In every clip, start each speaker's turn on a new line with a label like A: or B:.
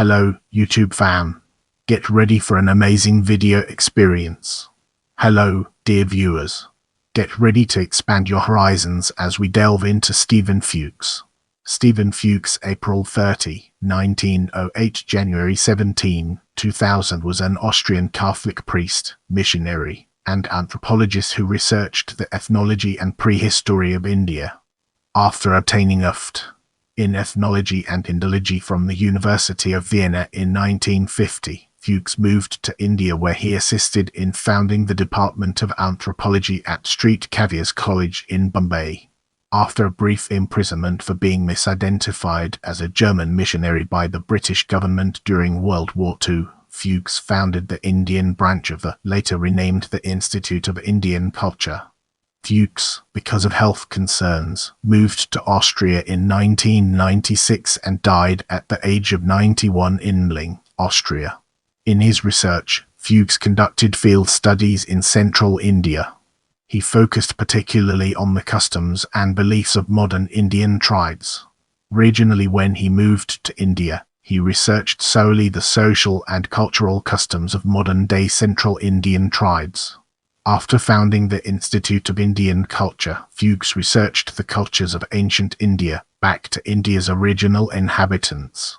A: Hello, YouTube fam. Get ready for an amazing video experience. Hello, dear viewers. Get ready to expand your horizons as we delve into Stephen Fuchs. Stephen Fuchs, April 30, 1908, January 17, 2000, was an Austrian Catholic priest, missionary, and anthropologist who researched the ethnology and prehistory of India. After obtaining a Ph.D. in ethnology and Indology from the University of Vienna in 1950, Fuchs moved to India, where he assisted in founding the Department of Anthropology at Xavier's College in Bombay. After a brief imprisonment for being misidentified as a German missionary by the British government during World War II, Fuchs founded the Indian branch of the later renamed the Institute of Indian Culture. Fuchs, because of health concerns, moved to Austria in 1996 and died at the age of 91 in Mödling, Austria. In his research, Fuchs conducted field studies in central India. He focused particularly on the customs and beliefs of modern Indian tribes. Originally, when he moved to India, he researched solely the social and cultural customs of modern-day Central Indian tribes. After founding the Institute of Indian Culture, Fuchs researched the cultures of ancient India, back to India's original inhabitants.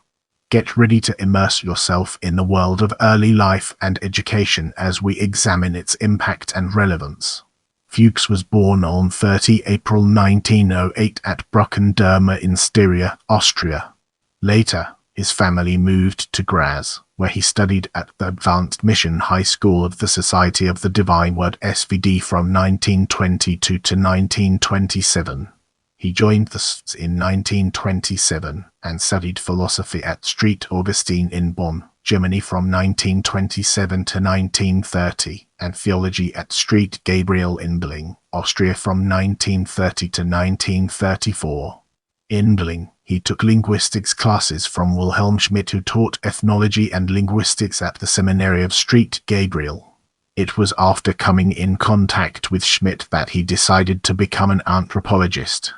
A: Get ready to immerse yourself in the world of early life and education as we examine its impact and relevance. Fuchs was born on 30 April 1908 at Brucken-Derma in Styria, Austria. Later, his family moved to Graz, where he studied at the Advanced Mission High School of the Society of the Divine Word (SVD) from 1922 to 1927. He joined the SVD in 1927 and studied philosophy at St. Augustine in Bonn, Germany from 1927 to 1930, and theology at St. Gabriel in Mödling, Austria from 1930 to 1934. In Mödling, he took linguistics classes from Wilhelm Schmidt, who taught ethnology and linguistics at the seminary of St. Gabriel. It was after coming in contact with Schmidt that he decided to become an anthropologist.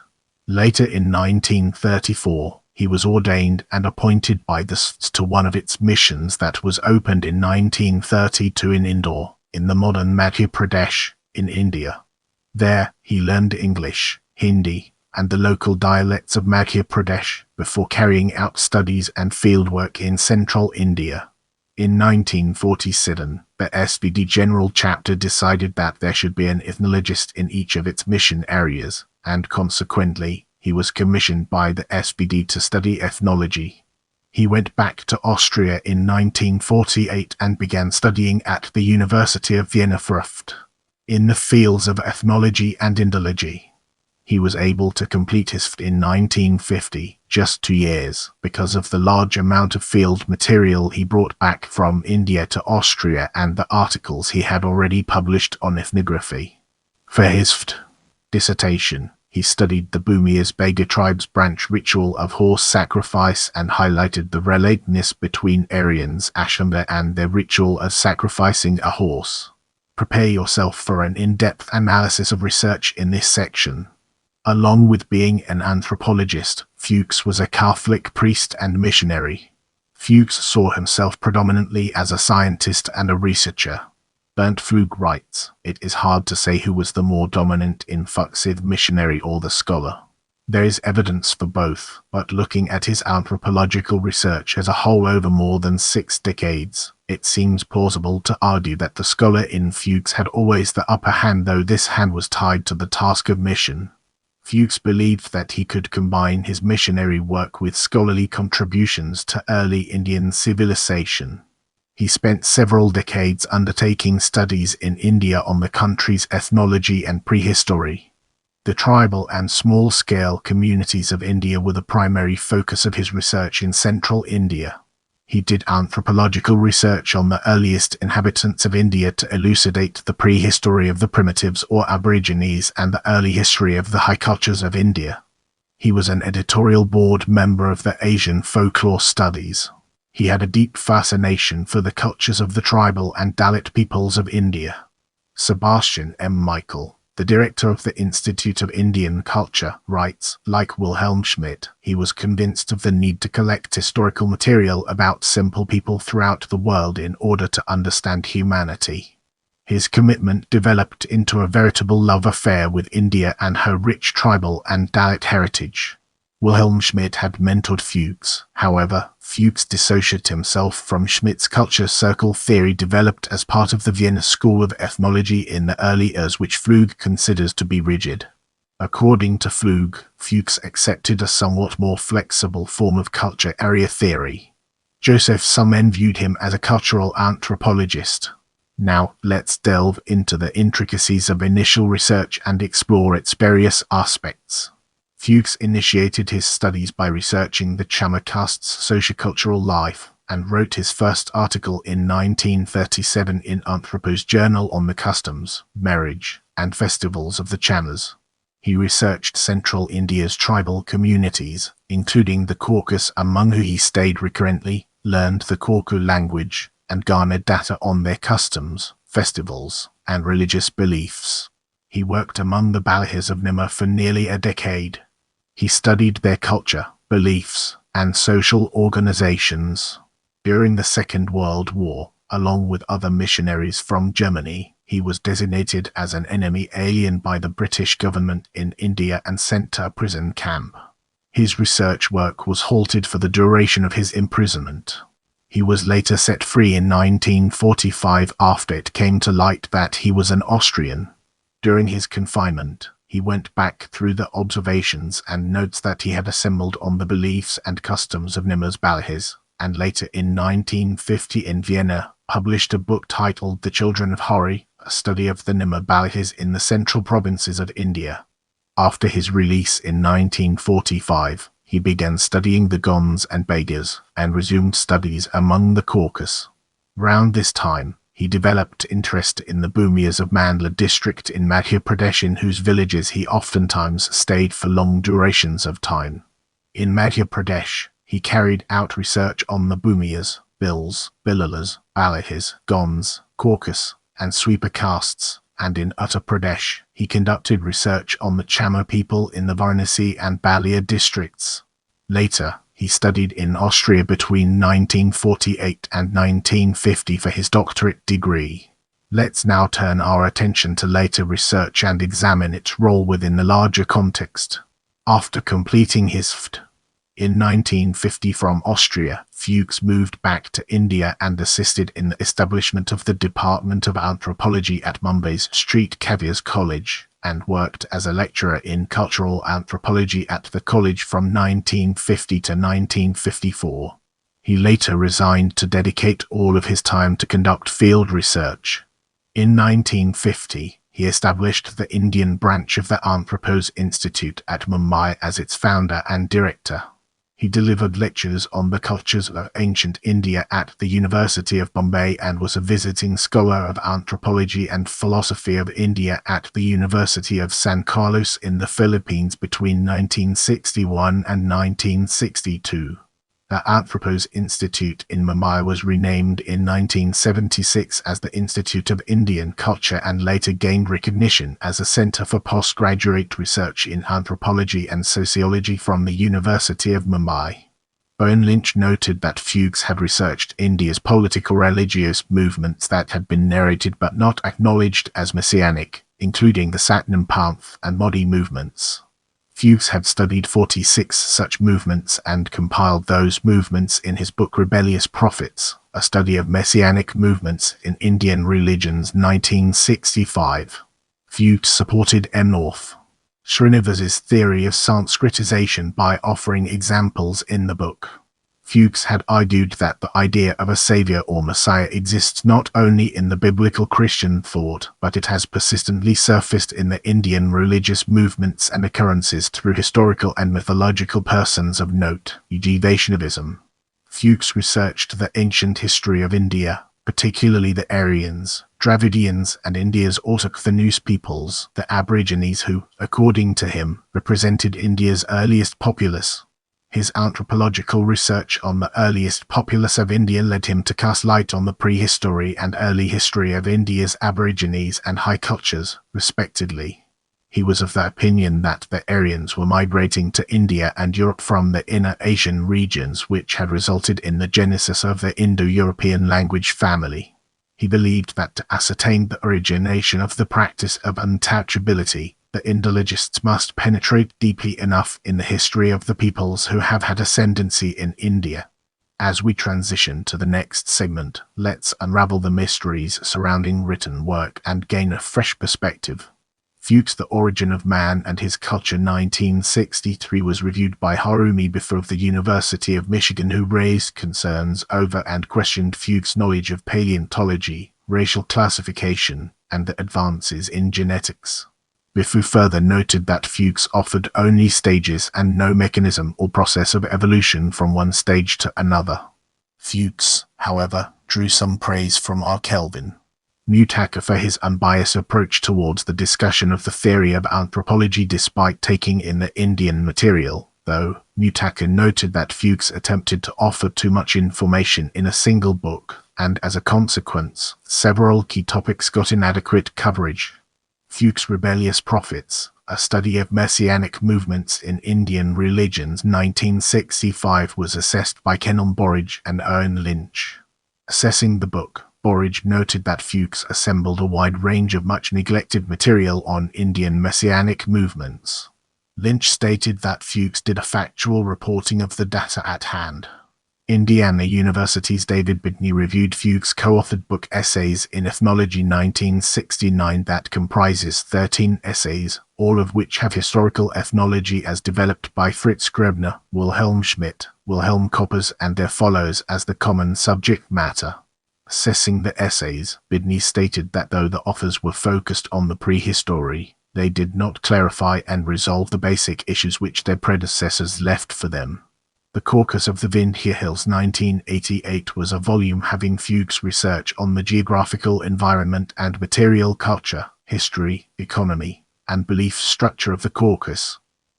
A: Later in 1934, he was ordained and appointed by the SVD to one of its missions that was opened in 1932 in Indore, in the modern Madhya Pradesh, in India. There, he learned English, Hindi, and the local dialects of Madhya Pradesh before carrying out studies and fieldwork in central India. In 1947, the SVD General Chapter decided that there should be an ethnologist in each of its mission areas, and consequently, he was commissioned by the SVD to study ethnology. He went back to Austria in 1948 and began studying at the University of Vienna for a Ph.D. in the fields of ethnology and Indology. He was able to complete his Ph.D. in 1950, just 2 years, because of the large amount of field material he brought back from India to Austria and the articles he had already published on ethnography. For his Ph.D. dissertation, he studied the Bhumias Bega tribe's branch ritual of horse sacrifice and highlighted the relatedness between Aryans Ashamba and their ritual of sacrificing a horse. Prepare yourself for an in-depth analysis of research in this section. Along with being an anthropologist, Fuchs was a Catholic priest and missionary. Fuchs saw himself predominantly as a scientist and a researcher. Bernd Flug writes, "It is hard to say who was the more dominant in Fuchs, the missionary or the scholar. There is evidence for both, but looking at his anthropological research as a whole over more than 6 decades, it seems plausible to argue that the scholar in Fuchs had always the upper hand, though this hand was tied to the task of mission." Fuchs believed that he could combine his missionary work with scholarly contributions to early Indian civilization. He spent several decades undertaking studies in India on the country's ethnology and prehistory. The tribal and small-scale communities of India were the primary focus of his research in central India. He did anthropological research on the earliest inhabitants of India to elucidate the prehistory of the primitives or aborigines and the early history of the high cultures of India. He was an editorial board member of the Asian Folklore Studies. He had a deep fascination for the cultures of the tribal and Dalit peoples of India. Sebastian M. Michael, The director of the Institute of Indian Culture writes, like Wilhelm Schmidt, he was convinced of the need to collect historical material about simple people throughout the world in order to understand humanity. His commitment developed into a veritable love affair with India and her rich tribal and Dalit heritage. Wilhelm Schmidt had mentored Fuchs. However, Fuchs dissociated himself from Schmidt's culture circle theory developed as part of the Vienna School of Ethnology in the early years, which Fuchs considers to be rigid. According to Fuchs accepted a somewhat more flexible form of culture area theory. Joseph Sumen viewed him as a cultural anthropologist. Now, let's delve into the intricacies of initial research and explore its various aspects. Fuchs initiated his studies by researching the Chama caste's sociocultural life, and wrote his first article in 1937 in Anthropo's Journal on the customs, marriage, and festivals of the Chamas. He researched Central India's tribal communities, including the Caucus, among whom he stayed recurrently, learned the Cauca language, and garnered data on their customs, festivals, and religious beliefs. He worked among the Balahis of Nimmer for nearly a decade. He studied their culture, beliefs, and social organizations. During the Second World War, along with other missionaries from Germany, he was designated as an enemy alien by the British government in India and sent to a prison camp. His research work was halted for the duration of his imprisonment. He was later set free in 1945 after it came to light that he was an Austrian. During his confinement, he went back through the observations and notes that he had assembled on the beliefs and customs of Nimmer's Balahis, and later in 1950 in Vienna, published a book titled The Children of Hori, a study of the Nimmer Balahis in the central provinces of India. After his release in 1945, he began studying the Gonds and Begas, and resumed studies among the Caucus. Round this time, he developed interest in the Bhumias of Mandla district in Madhya Pradesh, in whose villages he oftentimes stayed for long durations of time. In Madhya Pradesh, he carried out research on the Bhumias, Bhils, Bilalas, Balahis, Gonds, Caucus, and Sweeper castes, and in Uttar Pradesh, he conducted research on the Chama people in the Varanasi and Balia districts. Later, he studied in Austria between 1948 and 1950 for his doctorate degree. Let's now turn our attention to later research and examine its role within the larger context. After completing his Ph.D. in 1950 from Austria, Fuchs moved back to India and assisted in the establishment of the Department of Anthropology at Mumbai's St. Xavier's College, and worked as a lecturer in cultural anthropology at the college from 1950 to 1954. He later resigned to dedicate all of his time to conduct field research. In 1950, he established the Indian branch of the Anthropos Institute at Mumbai as its founder and director. He delivered lectures on the cultures of ancient India at the University of Bombay and was a visiting scholar of anthropology and philosophy of India at the University of San Carlos in the Philippines between 1961 and 1962. The Anthropos Institute in Mumbai was renamed in 1976 as the Institute of Indian Culture and later gained recognition as a center for postgraduate research in anthropology and sociology from the University of Mumbai. Owen Lynch noted that Fuchs had researched India's political religious movements that had been narrated but not acknowledged as messianic, including the Satnam Panth and Modi movements. Fuchs had studied 46 such movements and compiled those movements in his book Rebellious Prophets, a study of messianic movements in Indian religions 1965. Fuchs supported M. North Srinivasa's theory of Sanskritization by offering examples in the book. Fuchs had argued that the idea of a savior or messiah exists not only in the biblical Christian thought, but it has persistently surfaced in the Indian religious movements and occurrences through historical and mythological persons of note, e.g. Vaishnavism. Fuchs researched the ancient history of India, particularly the Aryans, Dravidians, and India's autochthonous peoples, the Aborigines who, according to him, represented India's earliest populace. His anthropological research on the earliest populace of India led him to cast light on the prehistory and early history of India's Aborigines and high cultures, respectively. He was of the opinion that the Aryans were migrating to India and Europe from the inner Asian regions, which had resulted in the genesis of the Indo-European language family. He believed that to ascertain the origination of the practice of untouchability, the Indologists must penetrate deeply enough in the history of the peoples who have had ascendancy in India. As we transition to the next segment, let's unravel the mysteries surrounding written work and gain a fresh perspective. Fuchs' The Origin of Man and His Culture 1963 was reviewed by Harumi Biffa of the University of Michigan, who raised concerns over and questioned Fuchs' knowledge of paleontology, racial classification, and the advances in genetics. Biffa further noted that Fuchs offered only stages and no mechanism or process of evolution from one stage to another. Fuchs, however, drew some praise from R. Kelvin Mutaka for his unbiased approach towards the discussion of the theory of anthropology despite taking in the Indian material, though Mutaka noted that Fuchs attempted to offer too much information in a single book, and as a consequence, several key topics got inadequate coverage. Fuchs' Rebellious Prophets, A Study of Messianic Movements in Indian Religions 1965 was assessed by Kenan Borage and Owen Lynch. Assessing the book, Borage noted that Fuchs assembled a wide range of much-neglected material on Indian Messianic movements. Lynch stated that Fuchs did a factual reporting of the data at hand. Indiana University's David Bidney reviewed Fuchs' co-authored book Essays in Ethnology 1969 that comprises 13 essays, all of which have historical ethnology as developed by Fritz Grebner, Wilhelm Schmidt, Wilhelm Koppers and their followers as the common subject matter. Assessing the essays, Bidney stated that though the authors were focused on the prehistory, they did not clarify and resolve the basic issues which their predecessors left for them. The Caucus of the Vindhya Hills 1988 was a volume having Fuchs' research on the geographical environment and material culture, history, economy, and belief structure of the Caucasus.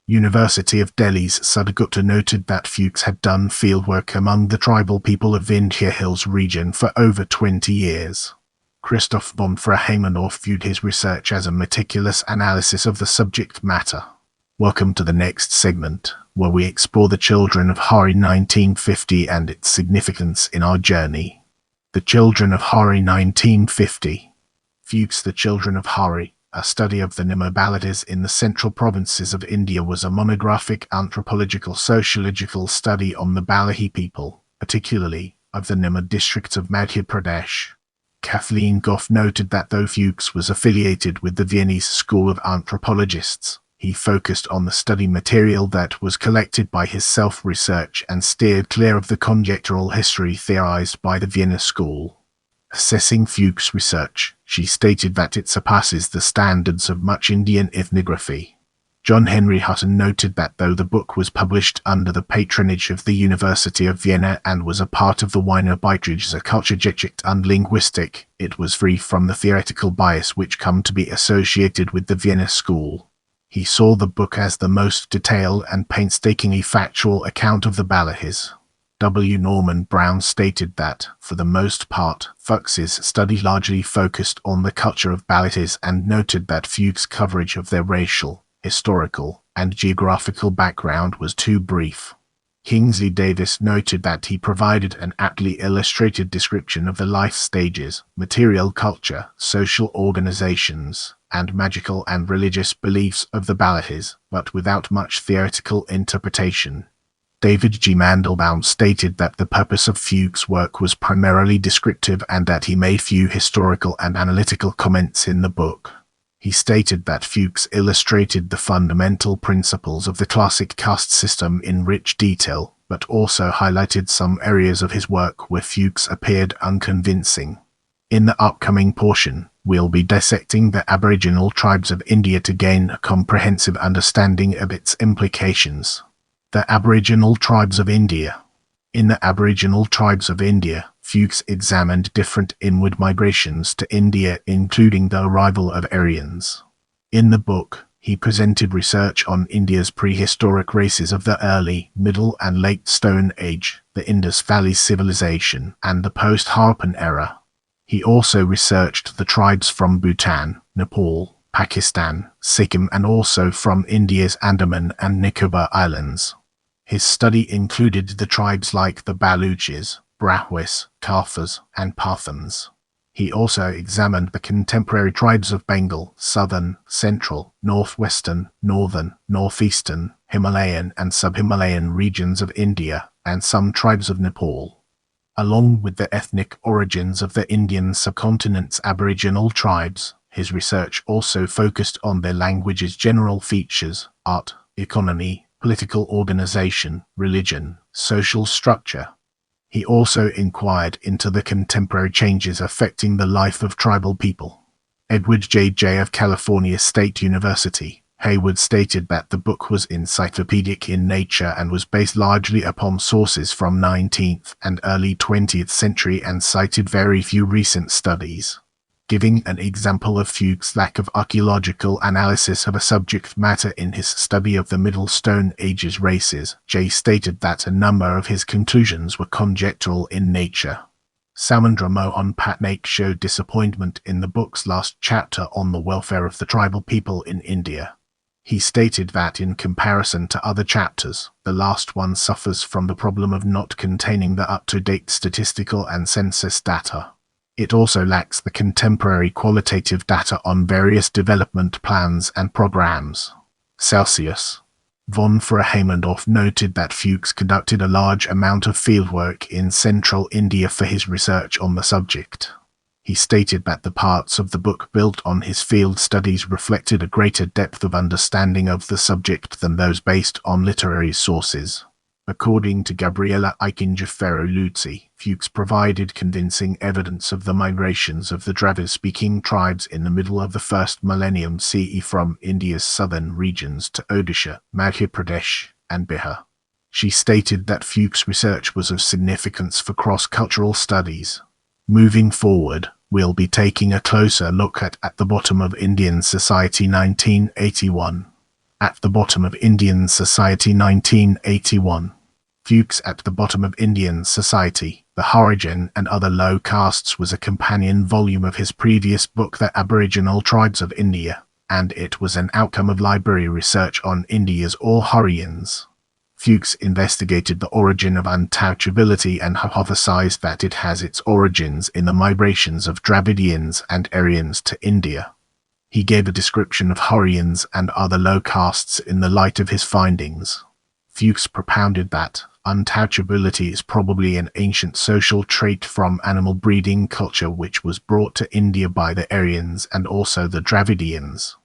A: University of Delhi's Sudhagupta noted that Fuchs had done fieldwork among the tribal people of Vindhya Hills region for over 20 years. Christoph von Fraheimenorf viewed his research as a meticulous analysis of the subject matter. Welcome to the next segment, where we explore the Children of Hari 1950 and its significance in our journey. The Children of Hari 1950. Fuchs' The Children of Hari, a study of the Nimmo Balatis in the central provinces of India, was a monographic anthropological sociological study on the Balahi people, particularly of the Nimmo district of Madhya Pradesh. Kathleen Goff noted that though Fuchs was affiliated with the Viennese School of Anthropologists, he focused on the study material that was collected by his self-research and steered clear of the conjectural history theorized by the Vienna School. Assessing Fuchs' research, she stated that it surpasses the standards of much Indian ethnography. John Henry Hutton noted that though the book was published under the patronage of the University of Vienna and was a part of the Wiener Beiträge Kulturgeschichte und Linguistik, it was free from the theoretical bias which come to be associated with the Vienna School. He saw the book as the most detailed and painstakingly factual account of the Balahis. W. Norman Brown stated that, for the most part, Fuchs's study largely focused on the culture of Balahis and noted that Fuchs' coverage of their racial, historical, and geographical background was too brief. Kingsley Davis noted that he provided an aptly illustrated description of the life stages, material culture, social organizations, and magical and religious beliefs of the Balahis, but without much theoretical interpretation. David G. Mandelbaum stated that the purpose of Fuchs' work was primarily descriptive and that he made few historical and analytical comments in the book. He stated that Fuchs illustrated the fundamental principles of the classic caste system in rich detail, but also highlighted some areas of his work where Fuchs appeared unconvincing. In the upcoming portion, we'll be dissecting the Aboriginal tribes of India to gain a comprehensive understanding of its implications. The Aboriginal tribes of India. In the Aboriginal tribes of India, Fuchs examined different inward migrations to India, including the arrival of Aryans. In the book, he presented research on India's prehistoric races of the early, middle and late Stone Age, the Indus Valley Civilization, and the post-Harappan era. He also researched the tribes from Bhutan, Nepal, Pakistan, Sikkim, and also from India's Andaman and Nicobar Islands. His study included the tribes like the Baluchis, Brahwis, Kaffirs, and Pathans. He also examined the contemporary tribes of Bengal, southern, central, northwestern, northern, northeastern, Himalayan and sub-Himalayan regions of India, and some tribes of Nepal. Along with the ethnic origins of the Indian subcontinent's Aboriginal tribes, his research also focused on their language's general features, art, economy, political organization, religion, social structure. He also inquired into the contemporary changes affecting the life of tribal people. Edward J. of California State University, Hayward stated that the book was encyclopedic in nature and was based largely upon sources from 19th and early 20th century and cited very few recent studies. Giving an example of Fuchs' lack of archaeological analysis of a subject matter in his study of the Middle Stone Ages races, Jay stated that a number of his conclusions were conjectural in nature. Samendra Mohan Patnaik showed disappointment in the book's last chapter on the welfare of the tribal people in India. He stated that in comparison to other chapters, the last one suffers from the problem of not containing the up-to-date statistical and census data. It also lacks the contemporary qualitative data on various development plans and programs. Celsius. Von Freihemendorf noted that Fuchs conducted a large amount of fieldwork in central India for his research on the subject. He stated that the parts of the book built on his field studies reflected a greater depth of understanding of the subject than those based on literary sources. According to Gabriela Aichinger-Ferroluzzi, Fuchs provided convincing evidence of the migrations of the Dravid-speaking tribes in the middle of the first millennium CE from India's southern regions to Odisha, Madhya Pradesh, and Bihar. She stated that Fuchs' research was of significance for cross-cultural studies. Moving forward, we'll be taking a closer look at the Bottom of Indian Society 1981. At the Bottom of Indian Society 1981. Fuchs at the Bottom of Indian Society, the Harijan and Other Low Castes was a companion volume of his previous book The Aboriginal Tribes of India, and it was an outcome of library research on India's All Haryans. Fuchs investigated the origin of untouchability and hypothesized that it has its origins in the migrations of Dravidians and Aryans to India. He gave a description of Haryans and other low castes in the light of his findings. Fuchs propounded that untouchability is probably an ancient social trait from animal breeding culture which was brought to India by the Aryans and also the Dravidians.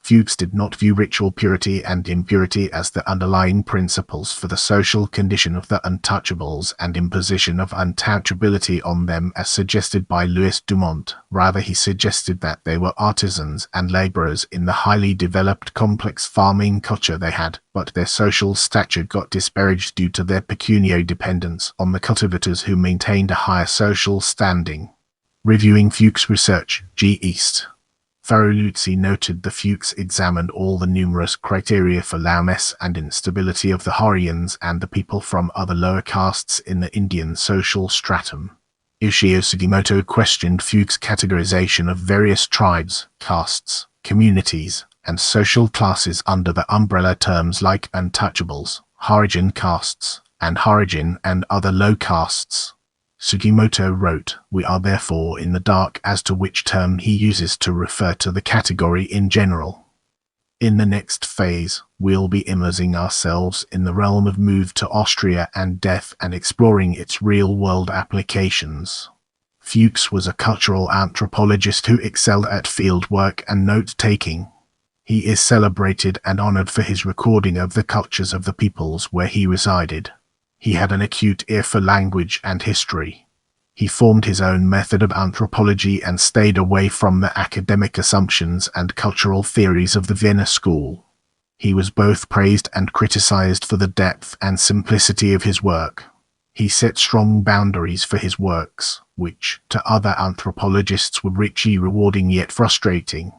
A: Fuchs did not view ritual purity and impurity as the underlying principles for the social condition of the untouchables and imposition of untouchability on them as suggested by Louis Dumont. Rather, he suggested that they were artisans and laborers in the highly developed complex farming culture they had, but their social stature got disparaged due to their pecuniary dependence on the cultivators who maintained a higher social standing. Reviewing Fuchs' research, G. East. Ferroluzzi noted the Fuchs examined all the numerous criteria for lowness and instability of the Haryans and the people from other lower castes in the Indian social stratum. Ishio Sugimoto questioned Fuchs' categorization of various tribes, castes, communities, and social classes under the umbrella terms like untouchables, Harijan castes, and Harijan and other low castes. Sugimoto wrote, "We are therefore in the dark as to which term he uses to refer to the category in general. In the next phase, we'll be immersing ourselves in the realm of move to Austria and death and exploring its real-world applications." Fuchs was a cultural anthropologist who excelled at field work and note-taking. He is celebrated and honored for his recording of the cultures of the peoples where he resided. He had an acute ear for language and history. He formed his own method of anthropology and stayed away from the academic assumptions and cultural theories of the Vienna school. He was both praised and criticized for the depth and simplicity of his work. He set strong boundaries for his works, which, to other anthropologists, were richly rewarding yet frustrating.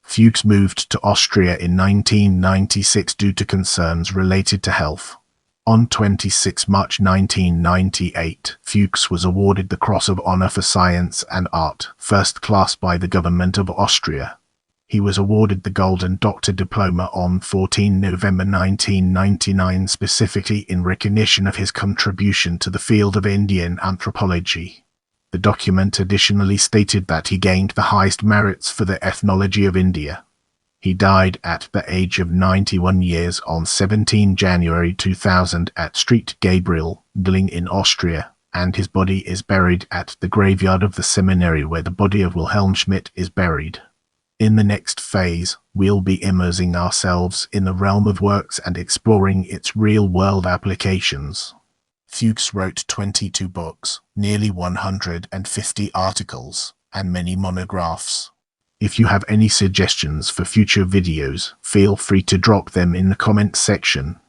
A: Fuchs moved to Austria in 1996 due to concerns related to health. On 26 March 1998, Fuchs was awarded the Cross of Honor for Science and Art, first class by the government of Austria. He was awarded the Golden Doctor Diploma on 14 November 1999 specifically in recognition of his contribution to the field of Indian anthropology. The document additionally stated that he gained the highest merits for the ethnology of India. He died at the age of 91 years on 17 January 2000 at Street Gabriel, Mödling in Austria, and his body is buried at the graveyard of the seminary where the body of Wilhelm Schmidt is buried. In the next phase, we'll be immersing ourselves in the realm of works and exploring its real-world applications. Fuchs wrote 22 books, nearly 150 articles, and many monographs. If you have any suggestions for future videos, feel free to drop them in the comment section.